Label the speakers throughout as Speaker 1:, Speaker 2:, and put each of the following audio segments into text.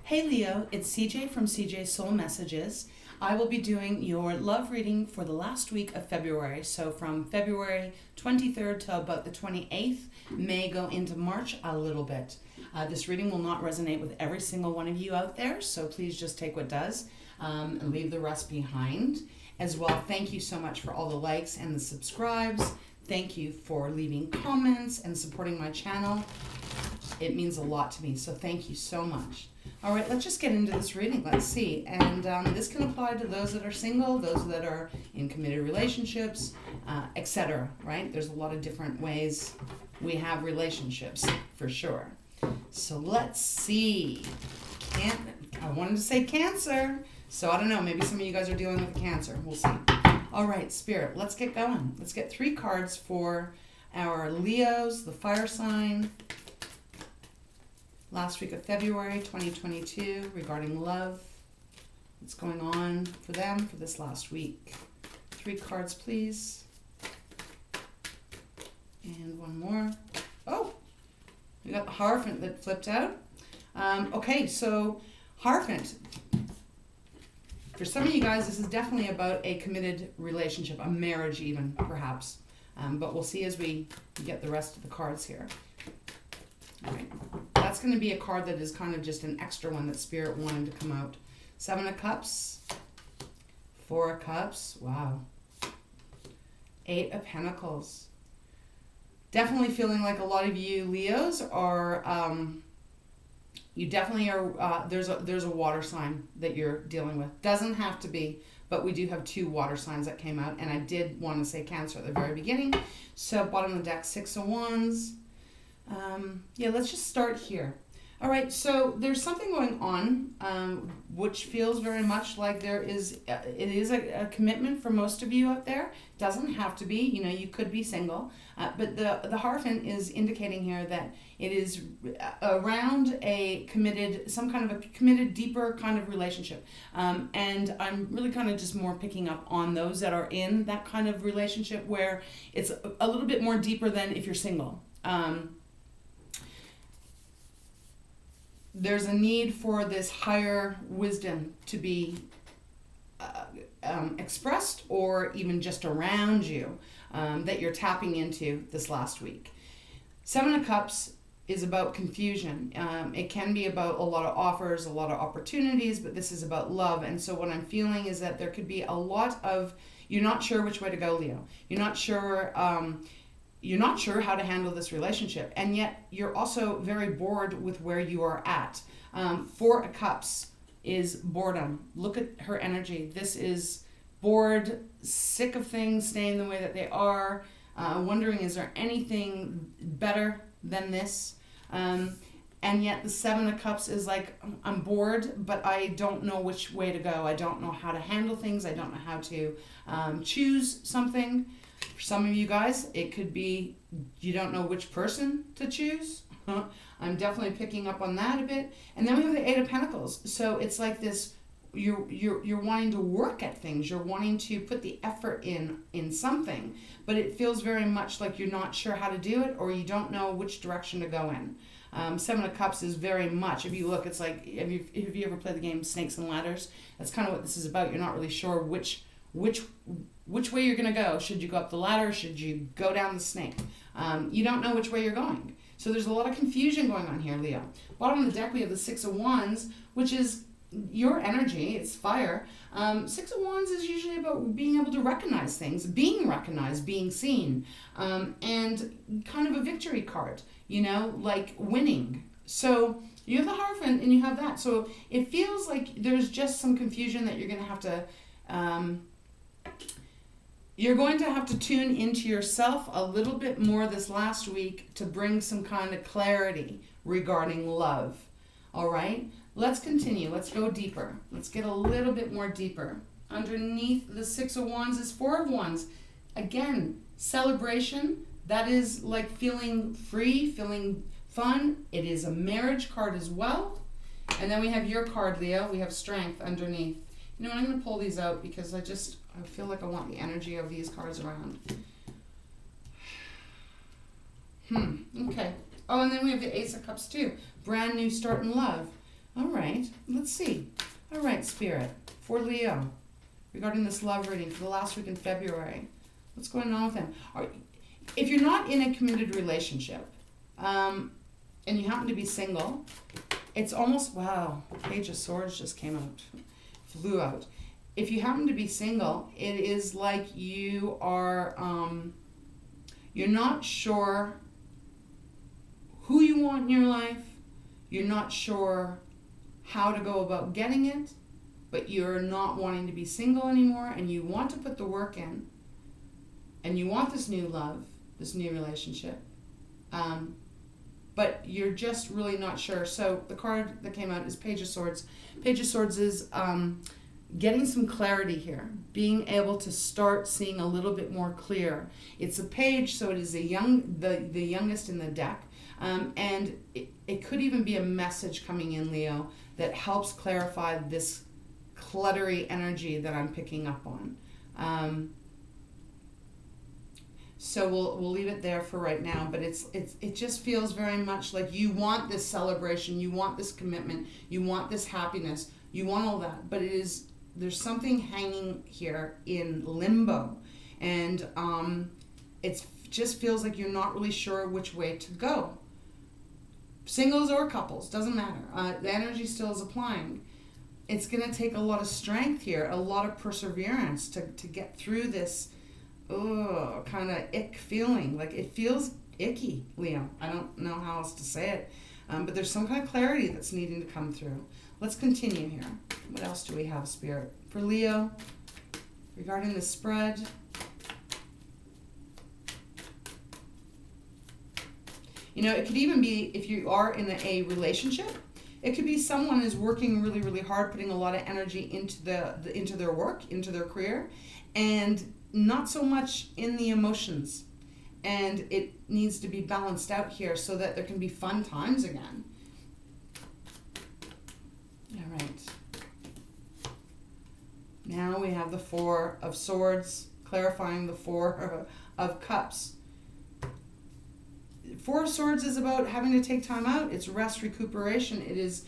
Speaker 1: Hey Leo, it's CJ from CJ Soul Messages. I will be doing your love reading for the last week of February. So from February 23rd to about the 28th, may go into March a little bit. This reading will not resonate with every single one of you out there, so please just take what does and leave the rest behind. As well, thank you so much for all the likes and the subscribes. Thank you for leaving comments and supporting my channel. It means a lot to me, so thank you so much. All right, let's just get into this reading. Let's see. And this can apply to those that are single, those that are in committed relationships, etc. Right? There's a lot of different ways we have relationships, for sure. So let's see. I wanted to say Cancer. So I don't know. Maybe some of you guys are dealing with Cancer. We'll see. All right, Spirit, let's get going. Let's get 3 cards for our Leos, the fire sign. Last week of February 2022 regarding love. What's going on for them for this last week? 3 cards, please. And one more. Oh, we got the Hierophant that flipped out. Okay, so Hierophant. For some of you guys, this is definitely about a committed relationship, a marriage even, perhaps. But we'll see as we get the rest of the cards here. All right. That's going to be a card that is kind of just an extra one that Spirit wanted to come out. 7 of Cups. 4 of Cups. Wow. 8 of Pentacles. Definitely feeling like a lot of you Leos are, you definitely are, there's a water sign that you're dealing with. Doesn't have to be, but we do have 2 water signs that came out, and I did want to say Cancer at the very beginning. So bottom of the deck, 6 of Wands. Yeah, let's just start here. All right, so there's something going on, which feels very much like it is a commitment for most of you out there. Doesn't have to be, you could be single, but the Hierophant is indicating here that it is around a committed, some kind of a committed, deeper kind of relationship. And I'm really kind of just more picking up on those that are in that kind of relationship where it's a little bit more deeper than if you're single. There's a need for this higher wisdom to be expressed or even just around you that you're tapping into this last week. 7 of Cups is about confusion. It can be about a lot of offers, a lot of opportunities, but this is about love. And so what I'm feeling is that there could be a lot of, you're not sure which way to go, Leo. You're not sure how to handle this relationship, and yet you're also very bored with where you are at. 4 of Cups is boredom. Look at her energy. This is bored, sick of things staying the way that they are, wondering, is there anything better than this? And yet the 7 of Cups is like, I'm bored, but I don't know which way to go. I don't know how to handle things. I don't know how to choose something. For some of you guys, it could be you don't know which person to choose. I'm definitely picking up on that a bit. And then we have the 8 of Pentacles. So it's like this, you're wanting to work at things. You're wanting to put the effort in something. But it feels very much like you're not sure how to do it, or you don't know which direction to go in. 7 of Cups is very much, if you look, it's like, have you ever played the game Snakes and Ladders? That's kind of what this is about. You're not really sure which way you're going to go. Should you go up the ladder? Should you go down the snake? You don't know which way you're going. So there's a lot of confusion going on here, Leo. Bottom of the deck, we have the 6 of Wands, which is your energy. It's fire. 6 of Wands is usually about being able to recognize things, being recognized, being seen, and kind of a victory card, like winning. So you have the Hierophant and you have that. So it feels like there's just some confusion that you're going to have to... You're going to have to tune into yourself a little bit more this last week to bring some kind of clarity regarding love. All right? Let's continue. Let's go deeper. Let's get a little bit more deeper. Underneath the 6 of Wands is 4 of Wands. Again, celebration. That is like feeling free, feeling fun. It is a marriage card as well. And then we have your card, Leo. We have Strength underneath. I'm going to pull these out because I feel like I want the energy of these cards around. Okay. Oh, and then we have the Ace of Cups too. Brand new start in love. All right, let's see. All right, Spirit, for Leo, regarding this love reading for the last week in February. What's going on with him? If you're not in a committed relationship, and you happen to be single, it's almost, wow, Page of Swords just came out, flew out. If you happen to be single, it is like you are, you're not sure who you want in your life, you're not sure how to go about getting it, but you're not wanting to be single anymore, and you want to put the work in, and you want this new love, this new relationship, but you're just really not sure. So the card that came out is Page of Swords. Page of Swords is getting some clarity here, being able to start seeing a little bit more clear. It's a page, so it is the youngest in the deck, and it could even be a message coming in, Leo, that helps clarify this cluttery energy that I'm picking up on. So we'll leave it there for right now, but it just feels very much like you want this celebration, you want this commitment, you want this happiness, you want all that, but there's something hanging here in limbo, and it just feels like you're not really sure which way to go. Singles or couples, doesn't matter. The energy still is applying. It's going to take a lot of strength here, a lot of perseverance to get through this kind of ick feeling. Like, it feels icky, Leo. I don't know how else to say it. But there's some kind of clarity that's needing to come through. Let's continue here. What else do we have, Spirit? For Leo, regarding the spread. You know, it could even be, if you are in a relationship, it could be someone is working really, really hard, putting a lot of energy into into their work, into their career, and not so much in the emotions. And it needs to be balanced out here so that there can be fun times again. All right. Now we have the Four of Swords, clarifying the Four of Cups. Four of Swords is about having to take time out. It's rest, recuperation. It is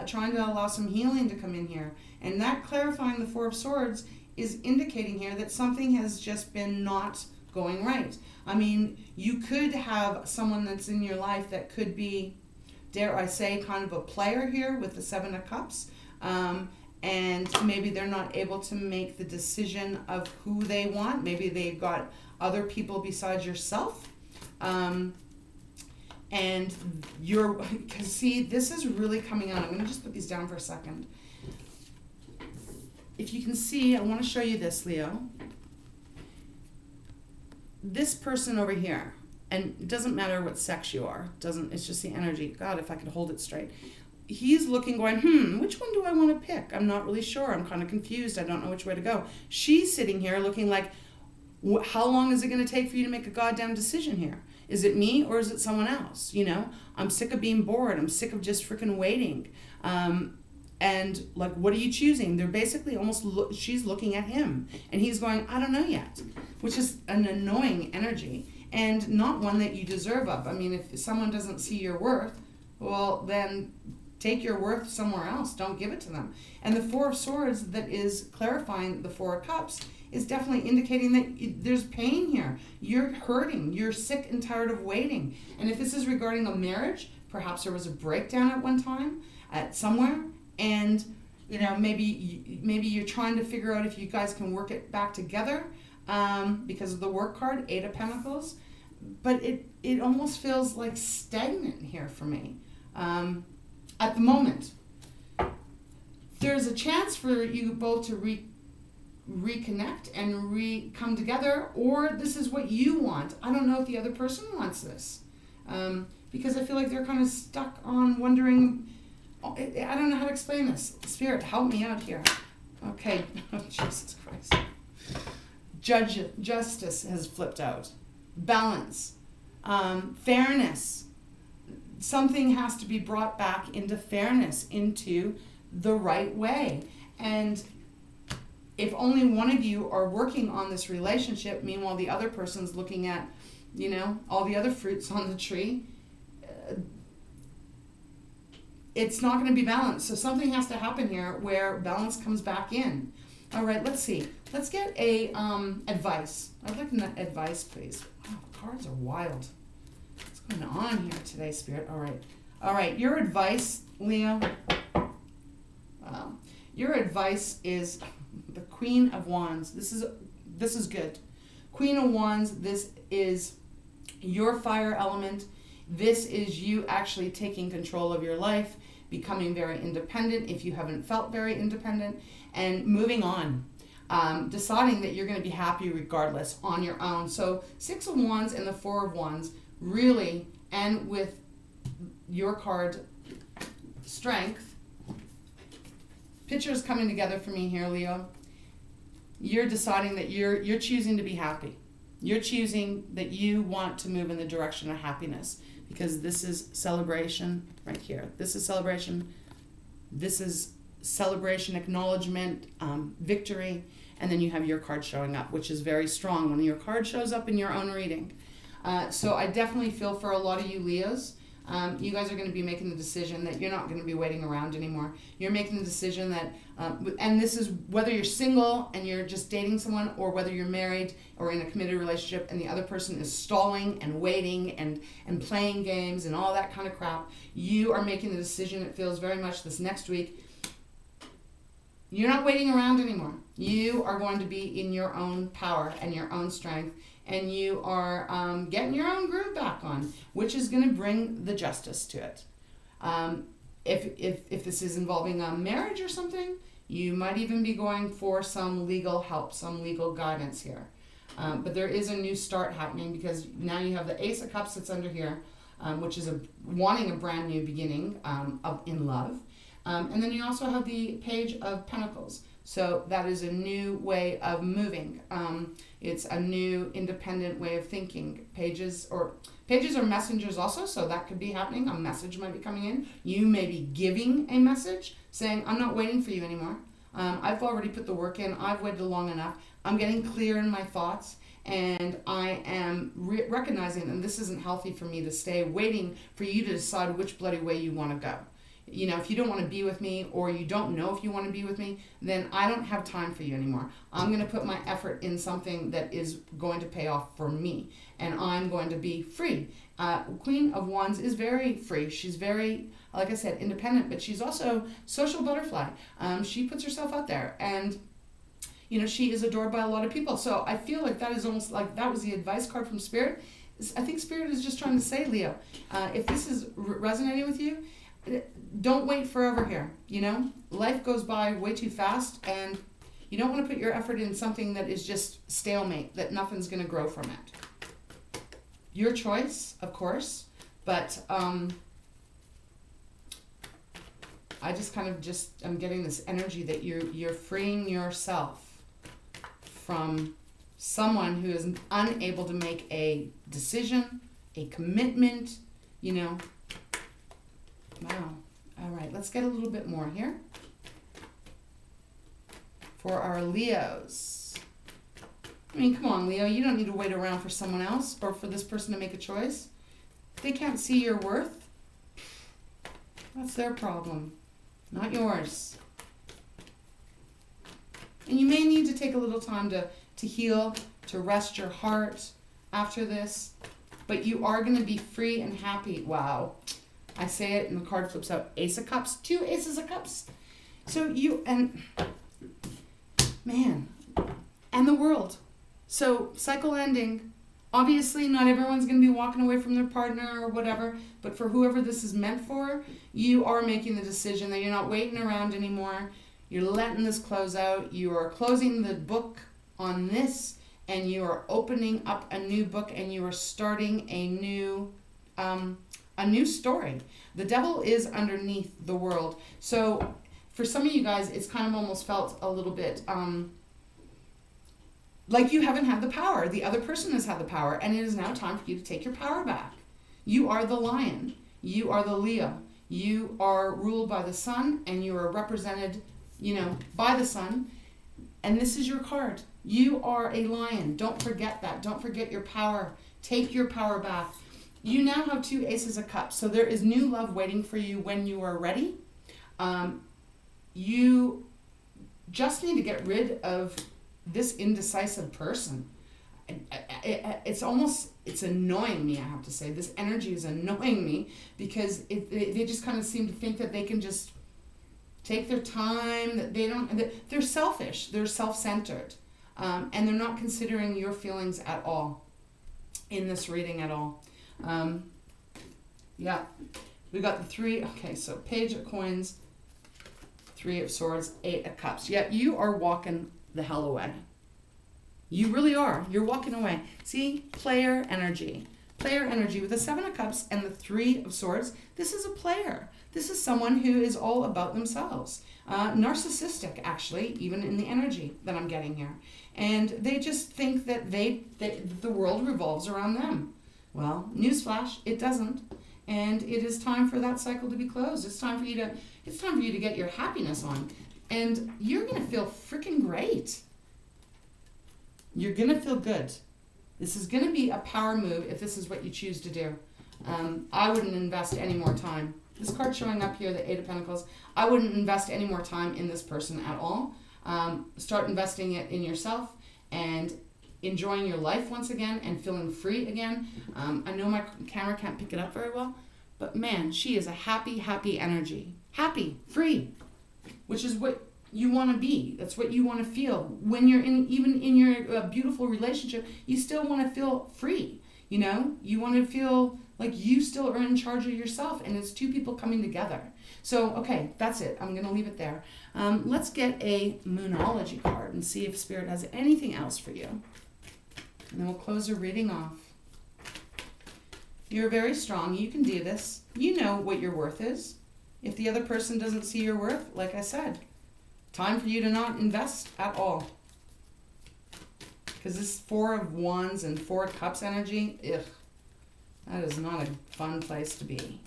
Speaker 1: trying to allow some healing to come in here. And that clarifying the Four of Swords is indicating here that something has just been not going right. I mean, you could have someone that's in your life that could be, dare I say, kind of a player here with the Seven of Cups. And maybe they're not able to make the decision of who they want. Maybe they've got other people besides yourself. And because see, this is really coming out. I'm going to just put these down for a second. If you can see, I want to show you this, Leo. This person over here, and it doesn't matter what sex you are, it's just the energy. God, if I could hold it straight. He's looking, going, which one do I want to pick? I'm not really sure. I'm kind of confused. I don't know which way to go. She's sitting here looking like, how long is it going to take for you to make a goddamn decision here? Is it me or is it someone else? You know, I'm sick of being bored. I'm sick of just freaking waiting. And like, what are you choosing? They're basically she's looking at him and he's going, I don't know yet, which is an annoying energy and not one that you deserve of. I mean, if someone doesn't see your worth, well, then take your worth somewhere else. Don't give it to them. And the Four of Swords that is clarifying the Four of Cups is definitely indicating that there's pain here. You're hurting. You're sick and tired of waiting. And if this is regarding a marriage, perhaps there was a breakdown at one time, at somewhere, and you know, maybe you're trying to figure out if you guys can work it back together because of the work card, Eight of Pentacles. But it almost feels like stagnant here for me at the moment. There's a chance for you both to reconnect and come together, or this is what you want. I don't know if the other person wants this because I feel like they're kind of stuck on wondering. I don't know how to explain this. Spirit, help me out here. Okay. Oh, Jesus Christ. Justice has flipped out. Balance. Fairness. Something has to be brought back into fairness, into the right way. And if only one of you are working on this relationship, meanwhile the other person's looking at, you know, all the other fruits on the tree, it's not going to be balanced. So something has to happen here where balance comes back in. All right, let's see. Let's get a advice. I'd like an advice, please. Wow, the cards are wild. What's going on here today, Spirit? All right, your advice, Leo. Your advice is the Queen of Wands. This is good. Queen of Wands, this is your fire element. This is you actually taking control of your life, becoming very independent if you haven't felt very independent, and moving on. Deciding that you're going to be happy regardless on your own. So 6 of Wands and the 4 of Wands really, and with your card, Strength, pictures coming together for me here, Leo. You're deciding that you're choosing to be happy. You're choosing that you want to move in the direction of happiness, because this is celebration right here. This is celebration. This is celebration, acknowledgement, victory, and then you have your card showing up, which is very strong when your card shows up in your own reading. So I definitely feel for a lot of you Leos. You guys are going to be making the decision that you're not going to be waiting around anymore. You're making the decision that, and this is whether you're single and you're just dating someone, or whether you're married or in a committed relationship and the other person is stalling and waiting and playing games and all that kind of crap. You are making the decision, it feels very much this next week. You're not waiting around anymore. You are going to be in your own power and your own strength, and you are getting your own groove back on, which is going to bring the justice to it. If this is involving a marriage or something, you might even be going for some legal help, some legal guidance here. But there is a new start happening, because now you have the Ace of Cups that's under here, which is wanting a brand new beginning in love. And then you also have the Page of Pentacles. So that is a new way of moving. It's a new independent way of thinking. Pages are messengers also, so that could be happening. A message might be coming in. You may be giving a message saying, I'm not waiting for you anymore. I've already put the work in. I've waited long enough. I'm getting clear in my thoughts, and I am recognizing that this isn't healthy for me to stay waiting for you to decide which bloody way you want to go. You know, if you don't want to be with me, or you don't know if you want to be with me, then I don't have time for you anymore. I'm going to put my effort in something that is going to pay off for me, and I'm going to be free. Queen of Wands is very free. She's very, like I said, independent, but she's also social butterfly. She puts herself out there, and you know, she is adored by a lot of people. So I feel like that is almost like that was the advice card from Spirit. I think Spirit is just trying to say, Leo, if this is resonating with you, don't wait forever here. You know, life goes by way too fast, and you don't want to put your effort in something that is just stalemate, that nothing's going to grow from it. Your choice, of course, but I just kind of I'm getting this energy that you're freeing yourself from someone who is unable to make a decision, a commitment, you know. Wow. All right, let's get a little bit more here for our Leos. I mean, come on, Leo, you don't need to wait around for someone else or for this person to make a choice. If they can't see your worth, that's their problem, not yours. And you may need to take a little time to heal, to rest your heart after this, but you are going to be free and happy. Wow. I say it and the card flips out. Ace of Cups. 2 Aces of Cups. So you, and man, and the world. So cycle ending. Obviously not everyone's going to be walking away from their partner or whatever, but for whoever this is meant for, you are making the decision that you're not waiting around anymore. You're letting this close out. You are closing the book on this, and you are opening up a new book, and you are starting a new story. The devil is underneath the world. So for some of you guys, it's kind of almost felt a little bit like you haven't had the power. The other person has had the power, and it is now time for you to take your power back. You are the lion. You are the Leo. You are ruled by the sun, and you are represented, you know, by the sun. And this is your card. You are a lion. Don't forget that. Don't forget your power. Take your power back. You now have 2 Aces of Cups. So there is new love waiting for you when you are ready. You just need to get rid of this indecisive person. It's annoying me, I have to say. This energy is annoying me because they just kind of seem to think that they can just take their time, that they're selfish, they're self-centered, and they're not considering your feelings at all in this reading at all. Yeah, we got the 3, okay, so Page of Coins, 3 of Swords, 8 of Cups. Yeah, you are walking the hell away. You really are. You're walking away. See, player energy. Player energy with the 7 of Cups and the 3 of Swords. This is a player. This is someone who is all about themselves. Narcissistic, actually, even in the energy that I'm getting here. And they just think that the world revolves around them. Well, newsflash, it doesn't. And it is time for that cycle to be closed. It's time for you to get your happiness on. And you're going to feel freaking great. You're going to feel good. This is going to be a power move if this is what you choose to do. I wouldn't invest any more time. This card showing up here, the 8 of Pentacles, I wouldn't invest any more time in this person at all. Start investing it in yourself and enjoying your life once again and feeling free again. I know my camera can't pick it up very well, but man, she is a happy, happy energy. Happy, free, which is what you want to be. That's what you want to feel. When you're even in your beautiful relationship, you still want to feel free. You know, you want to feel like you still are in charge of yourself, and it's 2 people coming together. So, okay, that's it. I'm going to leave it there. Let's get a Moonology card and see if Spirit has anything else for you. And then we'll close the reading off. You're very strong. You can do this. You know what your worth is. If the other person doesn't see your worth, like I said, time for you to not invest at all. Because this 4 of Wands and 4 of Cups energy, ugh, that is not a fun place to be.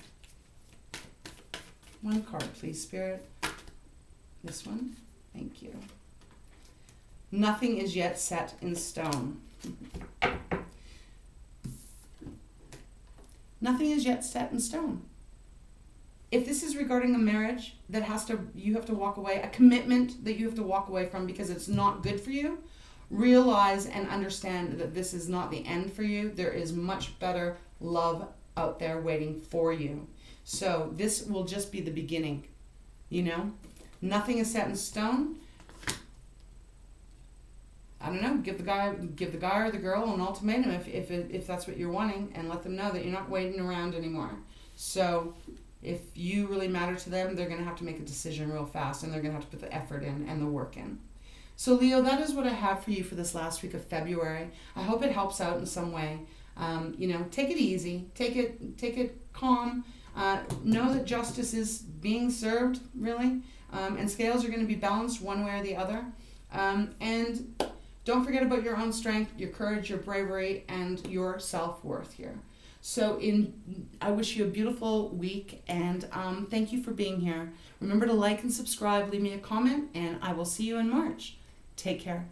Speaker 1: One card, please, Spirit. This one. Thank you. Nothing is yet set in stone. Nothing is yet set in stone. If this is regarding a marriage that you have to walk away, a commitment that you have to walk away from because it's not good for you, realize and understand that this is not the end for you. There is much better love out there waiting for you. So this will just be the beginning, you know? Nothing is set in stone. I don't know, give the guy or the girl an ultimatum if that's what you're wanting, and let them know that you're not waiting around anymore. So if you really matter to them, they're going to have to make a decision real fast, and they're going to have to put the effort in and the work in. So Leo, that is what I have for you for this last week of February. I hope it helps out in some way. Take it easy, take it calm. Know that justice is being served, really, and scales are going to be balanced one way or the other. And don't forget about your own strength, your courage, your bravery, and your self-worth here. So I wish you a beautiful week, and thank you for being here. Remember to like and subscribe, leave me a comment, and I will see you in March. Take care.